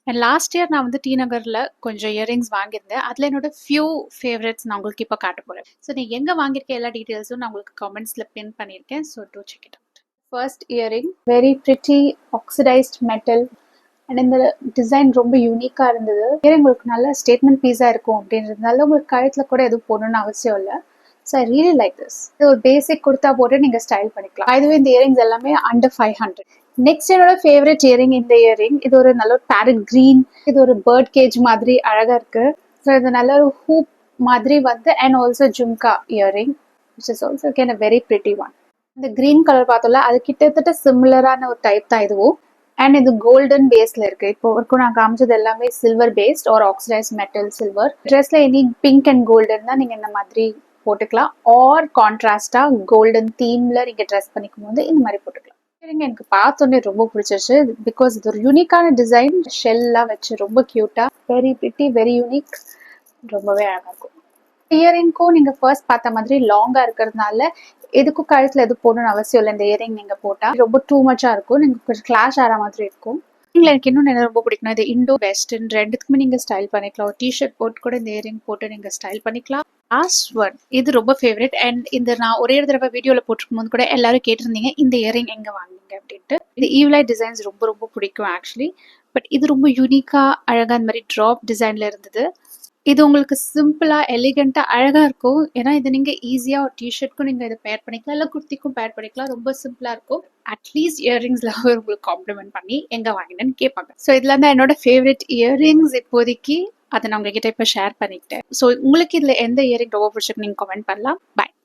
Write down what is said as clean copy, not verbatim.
And last year நான் வந்து D நகரில் கொஞ்சம் இயரிங்ஸ் வாங்கியிருந்தேன். அதில் என்னோட ஃபியூ ஃபேவரட்ஸ் நான் உங்களுக்கு இப்போ காட்ட போகிறேன். ஸோ நீங்கள் எங்கே வாங்கியிருக்க எல்லா டீட்டெயில்ஸும் நான் உங்களுக்கு கமெண்ட்ஸில் பின் பண்ணியிருக்கேன். So do check it out. First earring very pretty oxidised metal and இந்த டிசைன் ரொம்ப யூனிக்காக இருந்தது. உங்களுக்கு நல்ல ஸ்டேட்மெண்ட் பீஸாக இருக்கும் அப்படின்றதுனால உங்களுக்கு கழுத்தில் கூட எதுவும் போடணும்னு அவசியம் இல்லை. So I really like this. இது ஒரு பேசிக் குர்த்தா போட்டு நீங்கள் ஸ்டைல் பண்ணிக்கலாம். இதுவே இந்த இயரிங்ஸ் எல்லாமே அண்டர் 500. நெக்ஸ்ட் என்னோட ஃபேவரட் இயரிங் இந்த இயரிங். இது ஒரு நல்ல ஒரு பேரட் கிரீன். இது ஒரு பேர்ட் கேஜ் மாதிரி அழகா இருக்கு. ஸோ இது நல்ல ஒரு ஹூப் மாதிரி வந்து and also jhumka earring which is also can a very pretty one. இந்த கிரீன் கலர் பார்த்தோம்ல அது கிட்டத்தட்ட சிமிலரான ஒரு டைப் தான் இதுவும். அண்ட் இது கோல்டன் பேஸ்ல இருக்கு. இப்போ வரைக்கும் நான் காமிச்சது எல்லாமே சில்வர் பேஸ்ட் ஒரு ஆக்சிடைஸ் மெட்டல் சில்வர். ட்ரெஸ்ல எனி பிங்க் அண்ட் கோல்டன் தான் நீங்க இந்த மாதிரி போட்டுக்கலாம். ஆர் கான்ட்ராஸ்டா கோல்டன் தீம்ல நீங்க ட்ரெஸ் பண்ணிக்கும் போது இந்த மாதிரி போட்டுக்கலாம். எனக்கு பார்த்தோன்னே ரொம்ப பிடிச்சிருச்சு. பிகாஸ் இது ஒரு யூனிக்கான டிசைன். ஷெல்லாம் வச்சு ரொம்ப கியூட்டா வெரி பிரிட்டி வெரி யூனிக். ரொம்பவே அழகா இருக்கும். இயரிங்க்கும் நீங்க ஃபர்ஸ்ட் பார்த்த மாதிரி லாங்கா இருக்கிறதுனால எதுக்கும் கழுத்துல எது போடணும்னு அவசியம் இல்லை. இந்த இயரிங் நீங்க போட்டா ரொம்ப டூ மச்சா இருக்கும். நீங்க கொஞ்சம் கிளாஷ் ஆகிற மாதிரி இருக்கும். எனக்கு இன்னும் என்ன ரொம்ப பிடிக்கும், இது இண்டோ வெஸ்டர்ன் ரெண்டுக்குமே நீங்க ஸ்டைல் பண்ணிக்கலாம். ஒரு டிஷர்ட் போட்டு கூட இந்த இயரிங் போட்டு நீங்க ஸ்டைல் பண்ணிக்கலாம். லாஸ்ட் ஒன் இது ரொம்ப ஃபேவரட். அண்ட் இந்த நான் ஒரே தடவை வீடியோல போட்டிருக்கும் போது கூட எல்லாரும் கேட்டிருந்தீங்க இந்த இயரிங் எங்க வாங்குங்க அப்படின்ட்டு. இந்த ஈவ்லை டிசைன்ஸ் ரொம்ப ரொம்ப பிடிக்கும் ஆக்சுவலி. பட் இது ரொம்ப யூனிக்கா அழகா இந்த மாதிரி ட்ராப் டிசைன்ல இருந்தது. இது உங்களுக்கு சிம்பிளா எலிகண்டா அழகா இருக்கும். ஏன்னா இது நீங்க ஈஸியா ஒரு டிஷர்ட்க்கும் நீங்க இதை பேர் பண்ணிக்கலாம், இல்லை குர்த்திக்கும் பேர் பண்ணிக்கலாம். ரொம்ப சிம்பிளா இருக்கும். அட்லீஸ்ட் இயரிங்ஸ்ல உங்களுக்கு காம்ப்ளிமெண்ட் பண்ணி எங்க வாங்கினேன்னு கேட்பாங்க. ஸோ இதுல இருந்தா என்னோட ஃபேவரட் இயரிங்ஸ் இப்போதைக்கு அதை நான் உங்ககிட்ட இப்போ ஷேர் பண்ணிக்கிட்டேன். ஸோ உங்களுக்கு இதுல எந்த இயரிங் ரொம்ப பிடிச்சிருக்கு நீங்க கமெண்ட் பண்ணலாம். பாய்.